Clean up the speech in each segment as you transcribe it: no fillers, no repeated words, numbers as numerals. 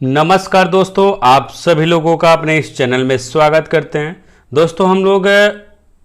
नमस्कार दोस्तों, आप सभी लोगों का अपने इस चैनल में स्वागत करते हैं। दोस्तों, हम लोग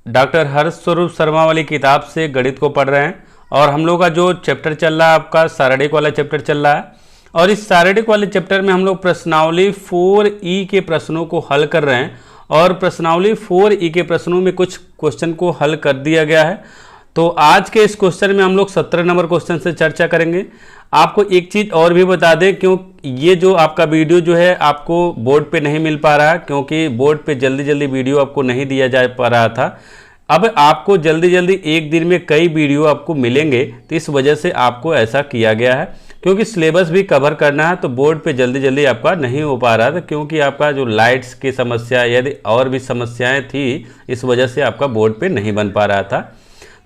डॉक्टर हर्ष स्वरूप शर्मा वाली किताब से गणित को पढ़ रहे हैं और हम लोग का जो चैप्टर चल रहा है आपका शारीरिक वाला चैप्टर चल रहा है। और इस शारीरिक वाले चैप्टर में हम लोग प्रश्नावली 4E के प्रश्नों को हल कर रहे हैं और प्रश्नावली 4E के प्रश्नों में कुछ क्वेश्चन को हल कर दिया गया है। तो आज के इस क्वेश्चन में हम लोग 17 नंबर क्वेश्चन से चर्चा करेंगे। आपको एक चीज़ और भी बता दें, क्यों ये जो आपका वीडियो जो है आपको बोर्ड पे नहीं मिल पा रहा है, क्योंकि बोर्ड पे जल्दी जल्दी वीडियो आपको नहीं दिया जा पा रहा था। अब आपको जल्दी जल्दी एक दिन में कई वीडियो आपको मिलेंगे, तो इस वजह से आपको ऐसा किया गया है, क्योंकि सिलेबस भी कवर करना है। तो बोर्ड पे जल्दी जल्दी आपका नहीं हो पा रहा था, क्योंकि आपका जो लाइट्स की समस्या यदि और भी समस्याएँ थी, इस वजह से आपका बोर्ड पर नहीं बन पा रहा था।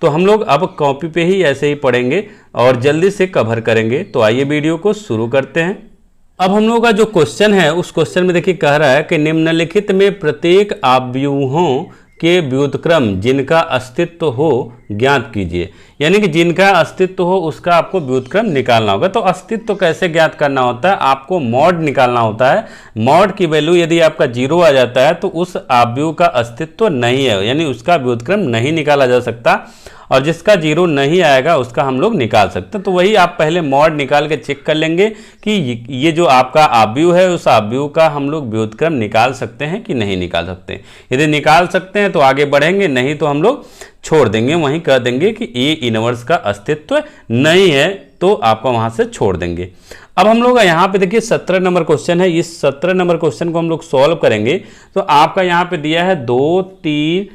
तो हम लोग अब कॉपी पे ही ऐसे ही पढ़ेंगे और जल्दी से कवर करेंगे। तो आइए वीडियो को शुरू करते हैं। अब हम लोग का जो क्वेश्चन है उस क्वेश्चन में देखिए कह रहा है कि निम्नलिखित में प्रत्येक अवयवों के व्युत्क्रम जिनका अस्तित्व हो ज्ञात कीजिए। यानी कि जिनका अस्तित्व हो उसका आपको व्युत्क्रम निकालना होगा। तो अस्तित्व कैसे ज्ञात करना होता है, आपको मॉड निकालना होता है। मॉड की वैल्यू यदि आपका 0 आ जाता है तो उस अवयव का अस्तित्व नहीं है, यानी उसका व्युत्क्रम नहीं निकाला जा सकता। और जिसका 0 नहीं आएगा उसका हम लोग निकाल सकते हैं। तो वही आप पहले मॉड निकाल के चेक कर लेंगे कि ये जो आपका अवयव है उस अवयव का हम लोग व्युत्क्रम निकाल सकते हैं कि नहीं निकाल सकते। यदि निकाल सकते हैं तो आगे बढ़ेंगे, नहीं तो हम लोग छोड़ देंगे, वहीं कह देंगे कि ए इनवर्स का अस्तित्व नहीं है, तो आपको वहां से छोड़ देंगे। अब हम लोग यहाँ पे देखिए 17 नंबर क्वेश्चन है। इस 17 नंबर क्वेश्चन को हम लोग सॉल्व करेंगे। तो आपका यहाँ पे दिया है 2, 3,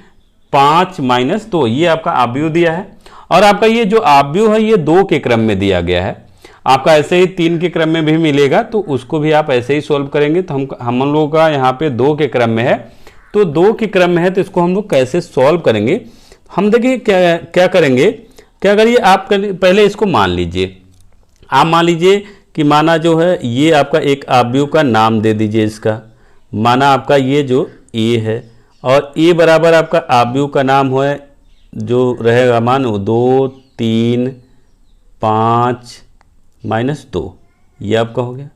5 - 2, ये आपका अवयव दिया है। और आपका ये जो अवयव है ये 2 के क्रम में दिया गया है। आपका ऐसे ही 3 के क्रम में भी मिलेगा, तो उसको भी आप ऐसे ही सॉल्व करेंगे। तो हम लोगों का यहाँ पे 2 के क्रम में है, तो 2 के क्रम में है, तो इसको हम लोग कैसे सॉल्व करेंगे। हम देखिए क्या करेंगे, क्या करिए आप पहले इसको मान लीजिए। आप मान लीजिए कि माना जो है ये आपका एक अवयव का नाम दे दीजिए। इसका माना आपका ये जो ए है और ए बराबर आपका अवयव का नाम है जो रहेगा मानो 2, 3, 5 - 2, ये आपका हो गया।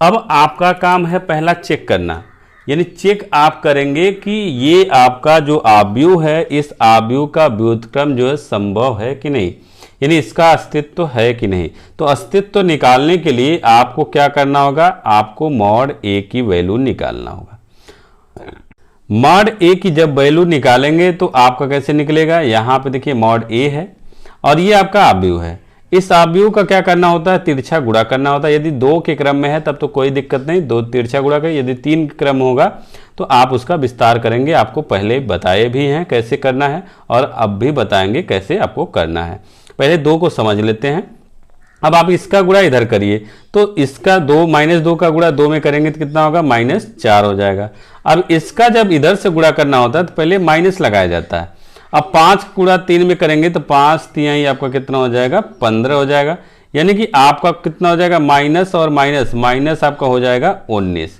अब आपका काम है पहला चेक करना, यानी चेक आप करेंगे कि ये आपका जो अवयव है इस अवयव का व्युत्क्रम जो है संभव है कि नहीं, यानी इसका अस्तित्व है कि नहीं। तो अस्तित्व निकालने के लिए आपको क्या करना होगा, आपको मॉड ए की वैल्यू निकालना होगा। मॉड ए की जब वैल्यू निकालेंगे तो आपका कैसे निकलेगा, यहाँ पे देखिए मॉड ए है और ये आपका अवयव है। इस अवयव का क्या करना होता है, तिरछा गुणा करना होता है। यदि 2 के क्रम में है तब तो कोई दिक्कत नहीं, 2 तिरछा गुणा करें। यदि 3 के क्रम होगा तो आप उसका विस्तार करेंगे। आपको पहले बताए भी हैं कैसे करना है और अब भी बताएंगे कैसे आपको करना है। पहले 2 को समझ लेते हैं। अब आप इसका गुणा इधर करिए, तो इसका 2 - 2 का गुणा 2 में करेंगे तो कितना होगा, -4 हो जाएगा। अब इसका जब इधर से गुणा करना होता है तो पहले माइनस लगाया जाता है। अब 5 गुणा 3 में करेंगे तो 5 तिहाई आपका कितना हो जाएगा, 15 हो जाएगा। यानी कि आपका कितना हो जाएगा, माइनस और माइनस आपका हो जाएगा 19।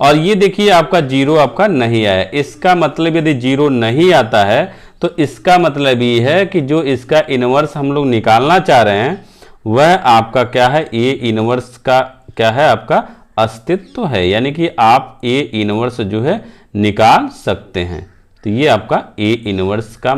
और ये देखिए आपका 0 आपका नहीं आया। इसका मतलब यदि 0 नहीं आता है तो इसका मतलब ये है कि जो इसका इनवर्स हम लोग निकालना चाह रहे हैं वह आपका क्या है, ए इनवर्स का क्या है, आपका अस्तित्व है। यानी कि आप ए इनवर्स जो है निकाल सकते हैं। तो ये आपका ए इनवर्स का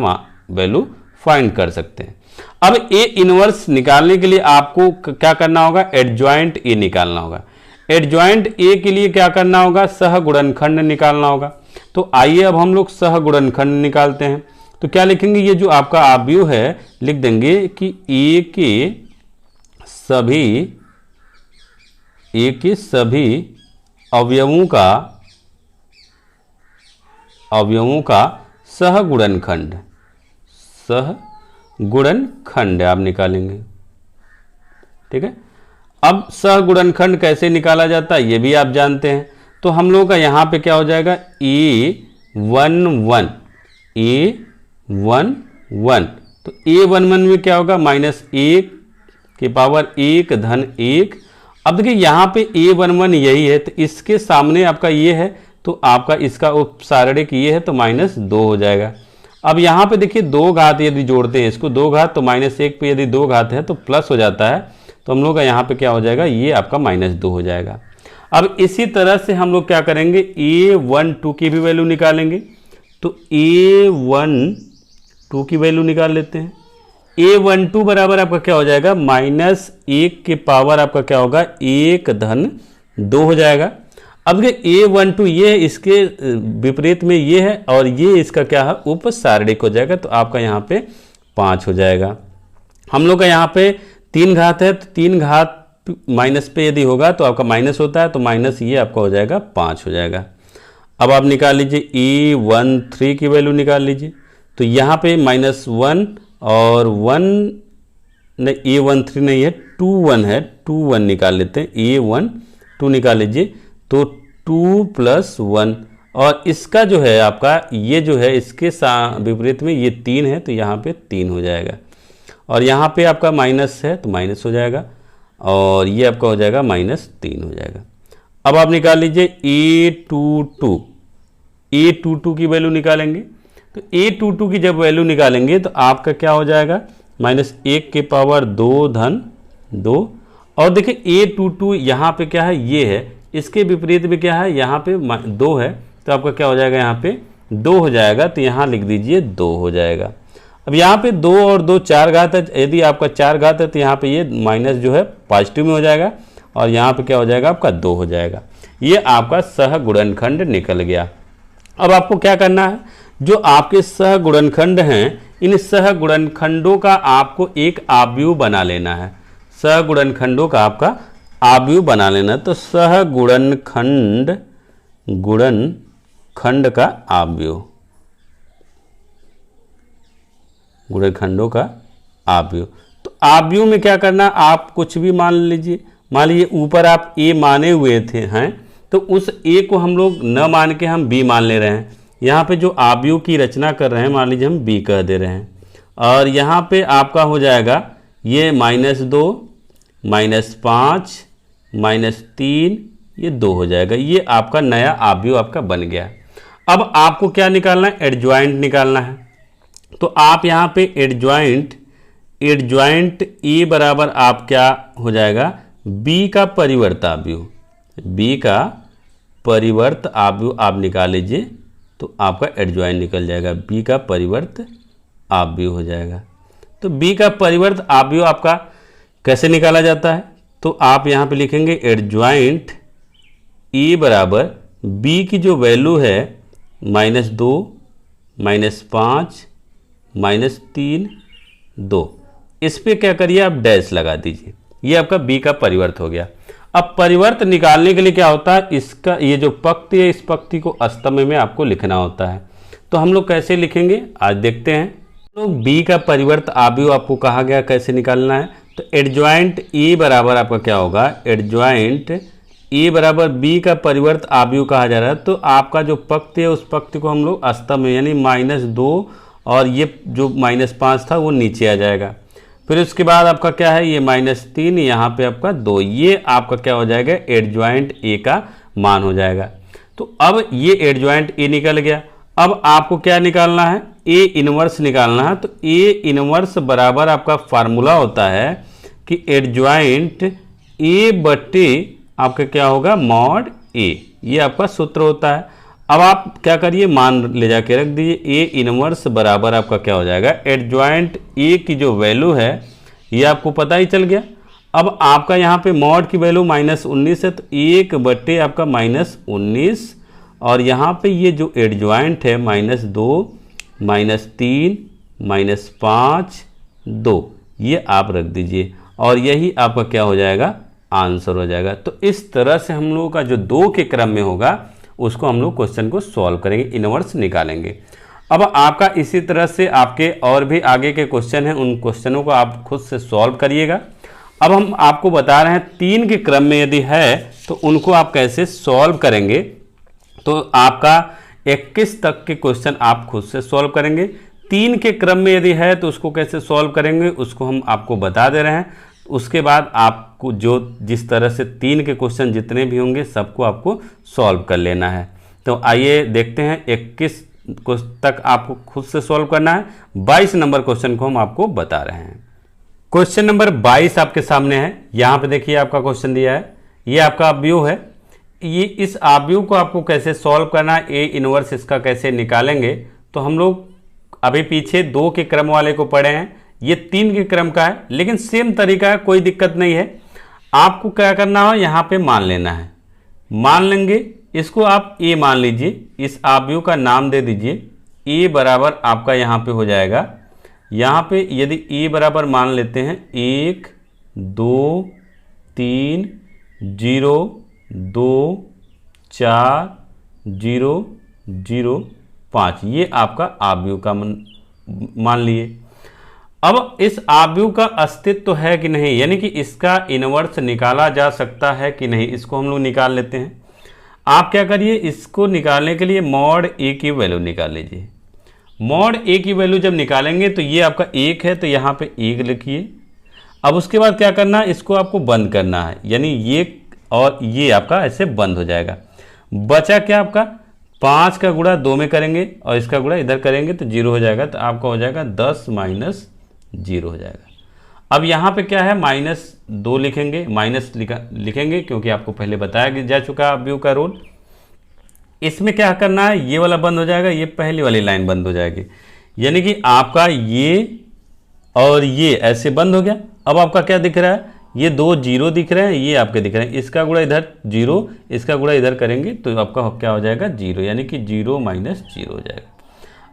वैल्यू फाइंड कर सकते हैं। अब ए इनवर्स निकालने के लिए आपको क्या करना होगा, एडजॉइंट ए निकालना होगा। एडजॉइंट ए के लिए क्या करना होगा, सहगुणनखंड निकालना होगा। तो आइए अब हम लोग सहगुणनखंड निकालते हैं। तो क्या लिखेंगे, ये जो आपका अवयव है लिख देंगे कि ए के सभी अवयवों का सहगुणनखंड आप निकालेंगे। ठीक है। अब सहगुणनखंड कैसे निकाला जाता है ये भी आप जानते हैं। तो हम लोगों का यहाँ पे क्या हो जाएगा, A11 तो A11 में क्या होगा, -1 की पावर 1 धन 1। अब देखिए यहाँ पे A11 यही है, तो इसके सामने आपका ये है, तो आपका इसका उपसारणिक ये है, तो -2 हो जाएगा। अब यहाँ पे देखिए 2 घात यदि जोड़ते हैं इसको, 2 घात तो -1 पे यदि 2 घात है तो प्लस हो जाता है। तो हम लोग का यहाँ पे क्या हो जाएगा, ये आपका -2 हो जाएगा। अब इसी तरह से हम लोग क्या करेंगे, A12 की भी वैल्यू निकालेंगे। तो A12 की वैल्यू निकाल लेते हैं। A12 बराबर आपका क्या हो जाएगा, -1 के पावर आपका क्या होगा, 1 धन 2 हो जाएगा। अब देखिए A12 ये है, इसके विपरीत में ये है और ये इसका क्या है, उपसारणिक हो जाएगा। तो आपका यहाँ पे 5 हो जाएगा। हम लोग का यहाँ पे 3 घात है, तो 3 घात माइनस पे यदि होगा तो आपका माइनस होता है, तो माइनस ये आपका हो जाएगा 5 हो जाएगा। अब आप निकाल लीजिए E13 की वैल्यू निकाल लीजिए। तो यहाँ पे -1 और 1 नहीं, A13 नहीं है, 21 है, 21 निकाल लेते हैं। A12 निकाल लीजिए। तो 2 + 1 और इसका जो है आपका ये जो है इसके विपरीत में ये 3 है, तो यहाँ पे 3 हो जाएगा। और यहाँ पे आपका माइनस है तो माइनस हो जाएगा और ये आपका हो जाएगा -3 हो जाएगा। अब आप निकाल लीजिए A22 की वैल्यू निकालेंगे। तो A22 की जब वैल्यू निकालेंगे तो आपका क्या हो जाएगा, -1 के पावर 2 धन 2। और देखिए A22 यहाँ पे क्या है, ये है, इसके विपरीत में क्या है, यहाँ पे 2 है, तो आपका क्या हो जाएगा, यहाँ पे 2 हो जाएगा। तो यहाँ लिख दीजिए 2 हो जाएगा। अब यहाँ पे 2 और 2 4 घात है, यदि आपका 4 घात है तो यहाँ पे ये माइनस जो है पॉजिटिव में हो जाएगा और यहाँ पे क्या हो जाएगा, आपका 2 हो जाएगा। ये आपका सहगुणनखंड निकल गया। अब आपको क्या करना है, जो आपके सहगुणनखंड हैं, इन सहगुणनखंडों का आपको एक आव्यूह बना लेना है। सहगुणनखंडों का आपका आव्यूह बना लेना है। तो गुणनखंड का आव्यूह, गुणनखंडों का आव्यूह। तो आव्यूह में क्या करना, आप कुछ भी मान लीजिए। मान लीजिए ऊपर आप A माने हुए हैं, तो उस A को हम लोग न मान के हम B मान ले रहे हैं। यहाँ पे जो आव्यूह की रचना कर रहे हैं, मान लीजिए हम B कह दे रहे हैं। और यहाँ पे आपका हो जाएगा ये -2, -5, -3, ये 2 हो जाएगा। ये आपका नया आव्यूह आपका बन गया। अब आपको क्या निकालना है, एडजॉइंट निकालना है। तो आप यहाँ पे एडजॉइंट E बराबर आप क्या हो जाएगा, B का परिवर्त आव्यूह, B का परिवर्त आव्यूह आप निकाल लीजिए। तो आपका एडजॉइंट निकल जाएगा, B का परिवर्त आव्यूह हो जाएगा। तो B का परिवर्त आव्यूह आपका कैसे निकाला जाता है, तो आप यहाँ पे लिखेंगे एडजॉइंट E बराबर B की जो वैल्यू है -2, -5, -3, 2, इस पे क्या करिए आप डैश लगा दीजिए। ये आपका B का परिवर्त हो गया। अब परिवर्त निकालने के लिए क्या होता है, इसका ये जो पंक्ति है, इस पंक्ति को स्तंभ में आपको लिखना होता है। तो हम लोग कैसे लिखेंगे आज देखते हैं। तो B का परिवर्त आव्यूह आपको कहा गया कैसे निकालना है। तो एडजॉइंट E बराबर आपका क्या होगा, एडजॉइंट E बराबर B का परिवर्त आव्यूह कहा जा रहा है। तो आपका जो पंक्ति है उस पंक्ति को हम लोग स्तंभ में, यानी -2 और ये जो -5 था वो नीचे आ जाएगा। फिर उसके बाद आपका क्या है, ये -3, यहाँ पे आपका 2, ये आपका क्या हो जाएगा, एडजॉइंट A का मान हो जाएगा। तो अब ये एडजॉइंट A निकल गया। अब आपको क्या निकालना है, A इनवर्स निकालना है। तो A इनवर्स बराबर आपका फार्मूला होता है कि एडजॉइंट A बटे आपका क्या होगा, मॉड A, ये आपका सूत्र होता है। अब आप क्या करिए, मान ले जाके रख दीजिए। A इनवर्स बराबर आपका क्या हो जाएगा, एडजॉइंट A की जो वैल्यू है ये आपको पता ही चल गया। अब आपका यहाँ पे मॉड की वैल्यू -19 है, तो 1 बटे आपका -19 और यहाँ पे ये जो एडजॉइंट है -2, -3, -5, 2, ये आप रख दीजिए और यही आपका क्या हो जाएगा, आंसर हो जाएगा। तो इस तरह से हम लोगों का जो 2 के क्रम में होगा उसको हम लोग क्वेश्चन को सॉल्व करेंगे, इनवर्स निकालेंगे। अब आपका इसी तरह से आपके और भी आगे के क्वेश्चन हैं, उन क्वेश्चनों को आप खुद से सॉल्व करिएगा। अब हम आपको बता रहे हैं 3 के क्रम में यदि है तो उनको आप कैसे सॉल्व करेंगे। तो आपका 21 तक के क्वेश्चन आप खुद से सॉल्व करेंगे। 3 के क्रम में यदि है तो उसको कैसे सॉल्व करेंगे उसको हम आपको बता दे रहे हैं। उसके बाद आपको जो जिस तरह से 3 के क्वेश्चन जितने भी होंगे सबको आपको सॉल्व कर लेना है। तो आइए देखते हैं 21 तक आपको खुद से सॉल्व करना है। 22 नंबर क्वेश्चन को हम आपको बता रहे हैं। क्वेश्चन नंबर 22 आपके सामने है। यहाँ पे देखिए आपका क्वेश्चन दिया है, ये आपका अवयव है ये इस आव्यूह को आपको कैसे सॉल्व करना है, ए इनवर्स इसका कैसे निकालेंगे, तो हम लोग अभी पीछे 2 के क्रम वाले को पढ़े हैं, ये 3 के क्रम का है, लेकिन सेम तरीका है, कोई दिक्कत नहीं है। आपको क्या करना है, यहाँ पे मान लेना है, मान लेंगे इसको आप ए मान लीजिए, इस आव्यूह का नाम दे दीजिए। ए बराबर आपका यहाँ पे हो जाएगा, यहाँ पे यदि ए बराबर मान लेते हैं 1 2 3 0 2 4 0 0 5, ये आपका आव्यूह का मान लिए। अब इस आव्यूह का अस्तित्व है कि नहीं, यानी कि इसका इनवर्स निकाला जा सकता है कि नहीं, इसको हम लोग निकाल लेते हैं। आप क्या करिए, इसको निकालने के लिए मॉड ए की वैल्यू निकाल लीजिए। मॉड ए की वैल्यू जब निकालेंगे तो ये आपका 1 है, तो यहाँ पे 1 लिखिए। अब उसके बाद क्या करना है, इसको आपको बंद करना है, यानी ये और ये आपका ऐसे बंद हो जाएगा। बचा क्या आपका, 5 का गुणा 2 में करेंगे और इसका गुणा इधर करेंगे तो 0 हो जाएगा, तो आपका हो जाएगा 10 माइनस 0 हो जाएगा। अब यहाँ पे क्या है, -2 लिखेंगे, माइनस लिखेंगे क्योंकि आपको पहले बताया जा चुका है आव्यूह का रूल। इसमें क्या करना है, ये वाला बंद हो जाएगा, ये पहली वाली लाइन बंद हो जाएगी, यानी कि आपका ये और ये ऐसे बंद हो गया। अब आपका क्या दिख रहा है, ये 2 0 दिख रहे हैं, ये आपके दिख रहे हैं, इसका गुणा इधर 0, इसका गुणा इधर करेंगे तो आपका क्या हो जाएगा 0, यानी कि 0 माइनस 0 हो जाएगा।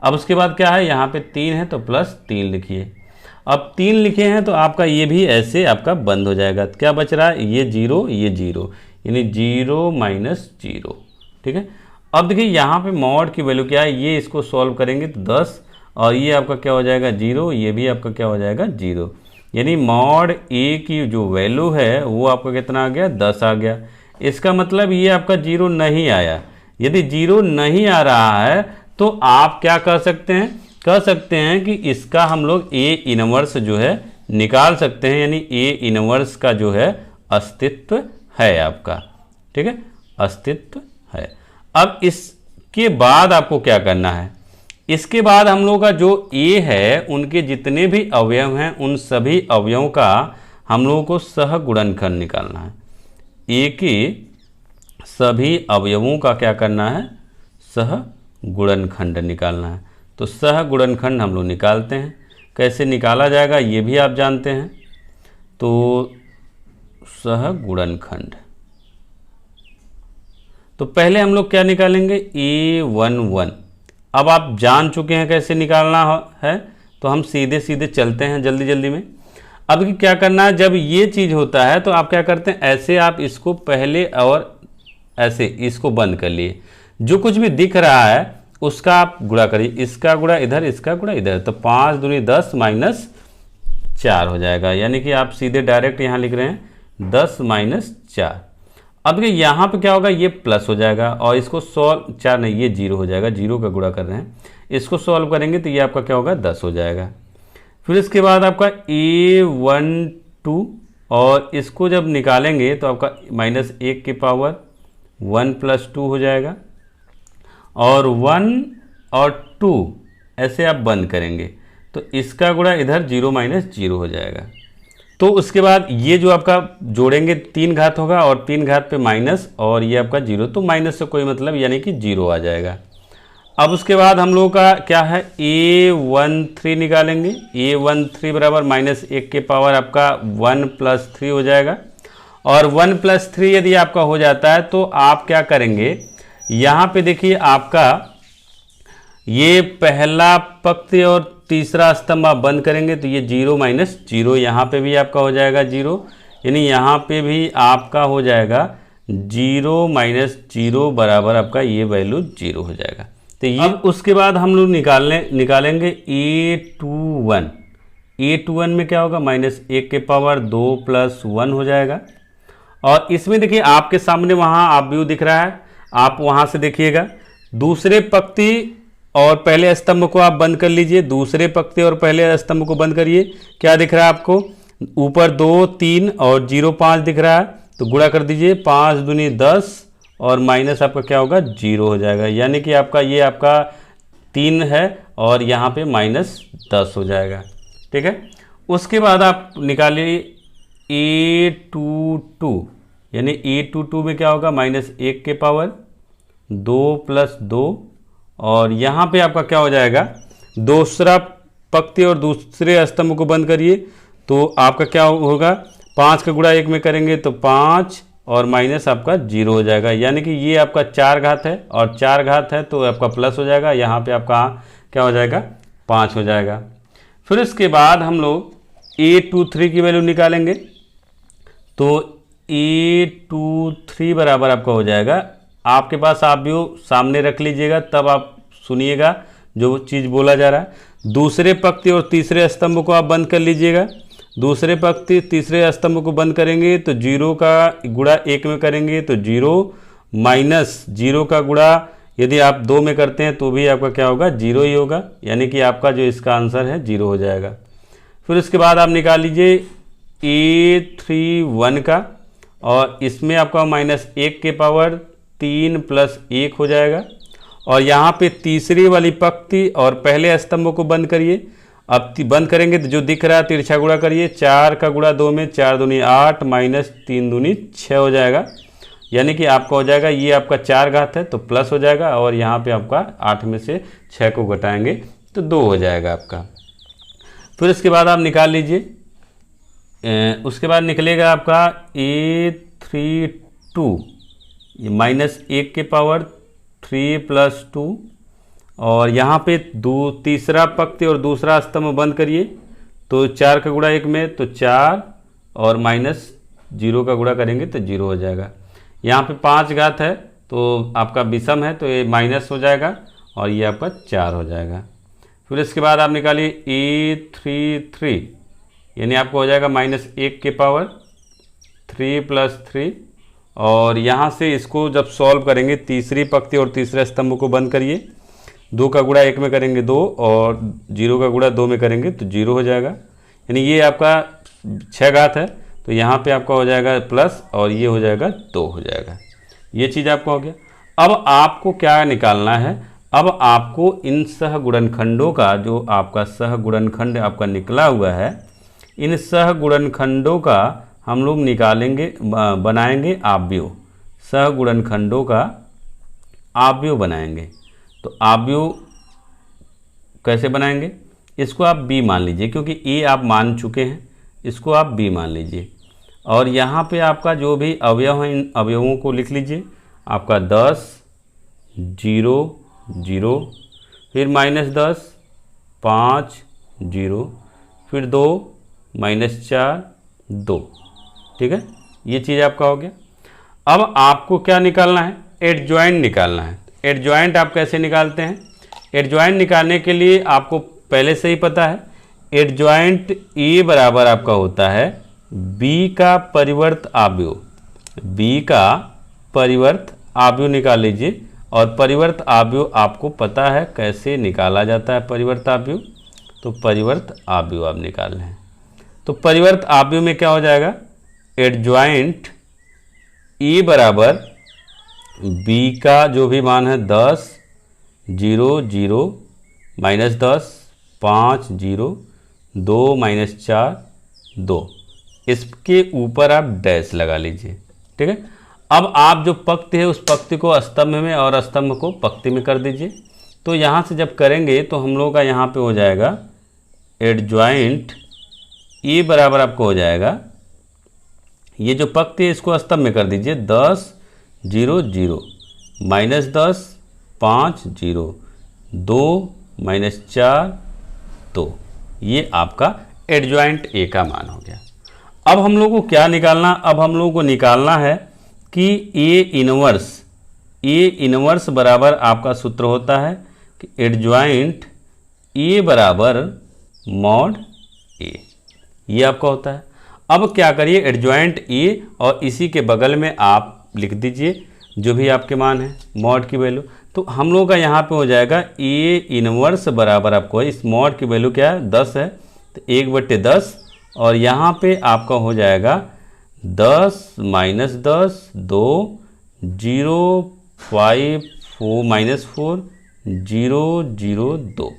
अब उसके बाद क्या है, यहाँ पे 3 है तो +3 लिखिए। अब 3 लिखे हैं तो आपका ये भी ऐसे आपका बंद हो जाएगा। क्या बच रहा है, ये 0 ये 0, यानी 0 माइनस 0, ठीक है। अब देखिए यहाँ पे मॉड की वैल्यू क्या है, ये इसको सॉल्व करेंगे तो 10 और ये आपका क्या हो जाएगा 0, ये भी आपका क्या हो जाएगा 0, यानी मॉड ए की जो वैल्यू है वो आपका कितना आ गया 10 आ गया। इसका मतलब ये आपका 0 नहीं आया। यदि 0 नहीं आ रहा है तो आप क्या कर सकते हैं, कह सकते हैं कि इसका हम लोग ए इनवर्स जो है निकाल सकते हैं, यानी ए इनवर्स का जो है अस्तित्व है आपका, ठीक है, अस्तित्व है। अब इसके बाद आपको क्या करना है, इसके बाद हम लोग का जो ए है उनके जितने भी अवयव हैं उन सभी अवयवों का हम लोगों को सहगुणनखंड निकालना है। ए के सभी अवयवों का क्या करना है, सहगुणनखंड निकालना है। तो सहगुणनखंड हम लोग निकालते हैं, कैसे निकाला जाएगा ये भी आप जानते हैं। तो सहगुणनखंड, तो पहले हम लोग क्या निकालेंगे, A11। अब आप जान चुके हैं कैसे निकालना है, तो हम सीधे सीधे चलते हैं जल्दी जल्दी में। अब क्या करना है, जब ये चीज़ होता है तो आप क्या करते हैं, ऐसे आप इसको पहले और ऐसे इसको बंद कर लिए, जो कुछ भी दिख रहा है उसका आप गुणा करिए, इसका गुणा इधर, इसका गुणा इधर, तो 5 दूनी 10 माइनस 4 हो जाएगा, यानी कि आप सीधे डायरेक्ट यहाँ लिख रहे हैं 10 माइनस 4। अब देखिए यहाँ पे क्या होगा, ये प्लस हो जाएगा और इसको सॉल्व 4 नहीं, ये 0 हो जाएगा, 0 का गुणा कर रहे हैं, इसको सॉल्व करेंगे तो ये आपका क्या होगा 10 हो जाएगा। फिर इसके बाद आपका A12 और इसको जब निकालेंगे तो आपका -1 की पावर 1 + 2 हो जाएगा और 1 और 2 ऐसे आप बंद करेंगे तो इसका गुणा इधर 0 - 0 हो जाएगा। तो उसके बाद ये जो आपका जोड़ेंगे 3 घात होगा और 3 घात पे माइनस और ये आपका 0, तो माइनस से कोई मतलब यानी कि 0 आ जाएगा। अब उसके बाद हम लोगों का क्या है, A13 निकालेंगे। A13 बराबर -1 के पावर आपका 1 + 3 हो जाएगा और 1 + 3 यदि आपका हो जाता है तो आप क्या करेंगे, यहाँ पे देखिए आपका ये पहला पंक्ति और तीसरा स्तंभ आप बंद करेंगे तो ये 0 - 0, यहाँ पे भी आपका हो जाएगा 0, यानी यहाँ पे भी आपका हो जाएगा 0 - 0 बराबर आपका ये वैल्यू 0 हो जाएगा। तो ये अब उसके बाद हम लोग निकालेंगे A21। A21 में क्या होगा, -1 के पावर 2 + 1 हो जाएगा और इसमें देखिए आपके सामने वहाँ आव्यूह दिख रहा है, आप वहाँ से देखिएगा दूसरे पंक्ति और पहले स्तंभ को आप बंद कर लीजिए, दूसरे पंक्ति और पहले स्तंभ को बंद करिए। क्या दिख रहा है आपको, ऊपर 2 3 और 0 5 दिख रहा है, तो गुणा कर दीजिए, 5 दूनी 10 और माइनस आपका क्या होगा 0 हो जाएगा, यानी कि आपका ये आपका 3 है और यहाँ पे -10 हो जाएगा, ठीक है। उसके बाद आप निकालिए A22। यानी e2 में क्या होगा, -1 के पावर 2 + 2, और यहाँ पे आपका क्या हो जाएगा, दूसरा पंक्ति और दूसरे स्तंभ को बंद करिए तो आपका क्या होगा, 5 का गुणा 1 में करेंगे तो 5 और माइनस आपका 0 हो जाएगा। यानी कि ये आपका 4 घात है और 4 घात है तो आपका प्लस हो जाएगा, यहाँ पे आपका क्या हो जाएगा, 5 हो जाएगा। फिर इसके बाद हम लोग a23 की वैल्यू निकालेंगे तो a23 बराबर आपका हो जाएगा, आपके पास आप भी सामने रख लीजिएगा तब आप सुनिएगा जो चीज़ बोला जा रहा है। दूसरे पंक्ति और तीसरे स्तंभ को आप बंद कर लीजिएगा। दूसरे पंक्ति तीसरे स्तंभ को बंद करेंगे तो 0 का गुणा 1 में करेंगे तो 0 माइनस 0 का गुणा यदि आप 2 में करते हैं तो भी आपका क्या होगा, 0 ही होगा। यानी कि आपका जो इसका आंसर है 0 हो जाएगा। फिर उसके बाद आप निकाल लीजिए a31 का, और इसमें आपका -1 के पावर 3 + 1 हो जाएगा। और यहाँ पे तीसरी वाली पंक्ति और पहले स्तंभ को बंद करिए। अब बंद करेंगे तो जो दिख रहा है तिरछा गुणा करिए, 4 का गुणा 2 में 4 दूनी 8 -3 दूनी 6 हो जाएगा। यानी कि आपका हो जाएगा, ये आपका 4 घात है तो प्लस हो जाएगा, और यहाँ पे आपका 8 में से 6 को घटाएंगे तो 2 हो जाएगा आपका। फिर इसके बाद आप निकाल लीजिए, उसके बाद निकलेगा आपका a32 -1 के पावर 3 + 2, और यहाँ पे तीसरा पंक्ति और दूसरा स्तंभ बंद करिए तो 4 का गुणा 1 में तो 4 और -0 का गुणा करेंगे तो 0 हो जाएगा। यहाँ पे 5 घात है तो आपका विषम है तो ये माइनस हो जाएगा और ये आपका 4 हो जाएगा। फिर इसके बाद आप निकालिए a33, यानी आपको हो जाएगा -1 के पावर 3 + 3, और यहाँ से इसको जब सॉल्व करेंगे तीसरी पंक्ति और तीसरे स्तंभ को बंद करिए, 2 का गुणा 1 में करेंगे 2 और 0 का गुणा 2 में करेंगे तो 0 हो जाएगा। यानी ये आपका 6 घात है तो यहाँ पे आपका हो जाएगा प्लस, और ये हो जाएगा 2 हो जाएगा। ये चीज़ आपका हो गया। अब आपको क्या निकालना है, अब आपको इन सहगुणनखंडों का जो आपका सहगुणनखंड आपका निकला हुआ है, इन सहगुणनखंडों का हम लोग निकालेंगे, बनाएंगे आव्यूह। सहगुणनखंडों का आव्यूह बनाएंगे। तो आव्यूह कैसे बनाएंगे, इसको आप b मान लीजिए, क्योंकि a आप मान चुके हैं, इसको आप b मान लीजिए। और यहाँ पे आपका जो भी अवयव है इन अवयवों को लिख लीजिए। आपका 10 0 0, फिर -10 5 0, फिर 2 -4 2। ठीक है, ये चीज़ आपका हो गया। अब आपको क्या निकालना है, एडजॉइंट निकालना है। एडजॉइंट आप कैसे निकालते हैं, एडजॉइंट निकालने के लिए आपको पहले से ही पता है, एडजॉइंट ए बराबर आपका होता है बी का परिवर्त आव्यूह। बी का परिवर्त आव्यूह निकाल लीजिए, और परिवर्त आव्यूह आपको पता है कैसे निकाला जाता है परिवर्त आव्यूह। तो परिवर्त आव्यूह आप निकाल लें तो परिवर्त आव्यूह में क्या हो जाएगा, एडजॉइंट ए बराबर बी का जो भी मान है 10 0 0 -10 5 0 2 -4 2, इसके ऊपर आप डैश लगा लीजिए। ठीक है, अब आप जो पंक्ति है उस पंक्ति को स्तंभ में और स्तंभ को पंक्ति में कर दीजिए। तो यहाँ से जब करेंगे तो हम लोग का यहाँ पे हो जाएगा एडजॉइंट ए बराबर आपको हो जाएगा, ये जो पंक्ति है इसको स्तंभ में कर दीजिए, 10 0 0 -10 5 0 2 -4 2, ये आपका एडजॉइंट ए का मान हो गया। अब हम लोग को क्या निकालना, अब हम लोग को निकालना है कि ए इनवर्स बराबर आपका सूत्र होता है कि एडजॉइंट ए बराबर मॉड ए, ये आपका होता है। अब क्या करिए, एडजॉइंट ए और इसी के बगल में आप लिख दीजिए जो भी आपके मान है मॉड की वैल्यू। तो हम लोग का यहाँ पे हो जाएगा ए इनवर्स बराबर आपको इस मॉड की वैल्यू क्या है 10 है तो 1/10, और यहाँ पे आपका हो जाएगा 10 -10 2 0 5 4 -4 0 0 2,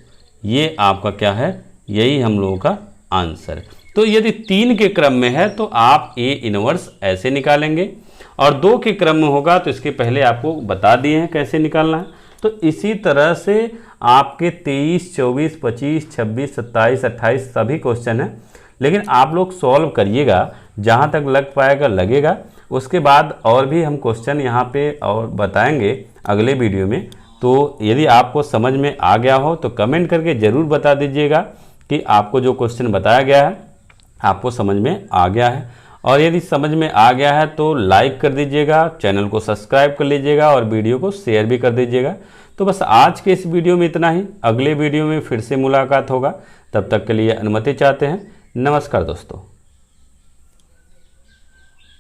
ये आपका क्या है, यही हम लोगों का आंसर है। तो यदि 3 के क्रम में है तो आप ए इनवर्स ऐसे निकालेंगे, और 2 के क्रम में होगा तो इसके पहले आपको बता दिए हैं कैसे निकालना है। तो इसी तरह से आपके 23, 24, 25, 26, 27, 28 सभी क्वेश्चन हैं, लेकिन आप लोग सॉल्व करिएगा, जहाँ तक लग पाएगा लगेगा। उसके बाद और भी हम क्वेश्चन यहाँ पे और बताएंगे अगले वीडियो में। तो यदि आपको समझ में आ गया हो तो कमेंट करके ज़रूर बता दीजिएगा कि आपको जो क्वेश्चन बताया गया है आपको समझ में आ गया है। और यदि समझ में आ गया है तो लाइक कर दीजिएगा, चैनल को सब्सक्राइब कर लीजिएगा और वीडियो को शेयर भी कर दीजिएगा। तो बस आज के इस वीडियो में इतना ही, अगले वीडियो में फिर से मुलाकात होगा। तब तक के लिए अनुमति चाहते हैं। नमस्कार दोस्तों।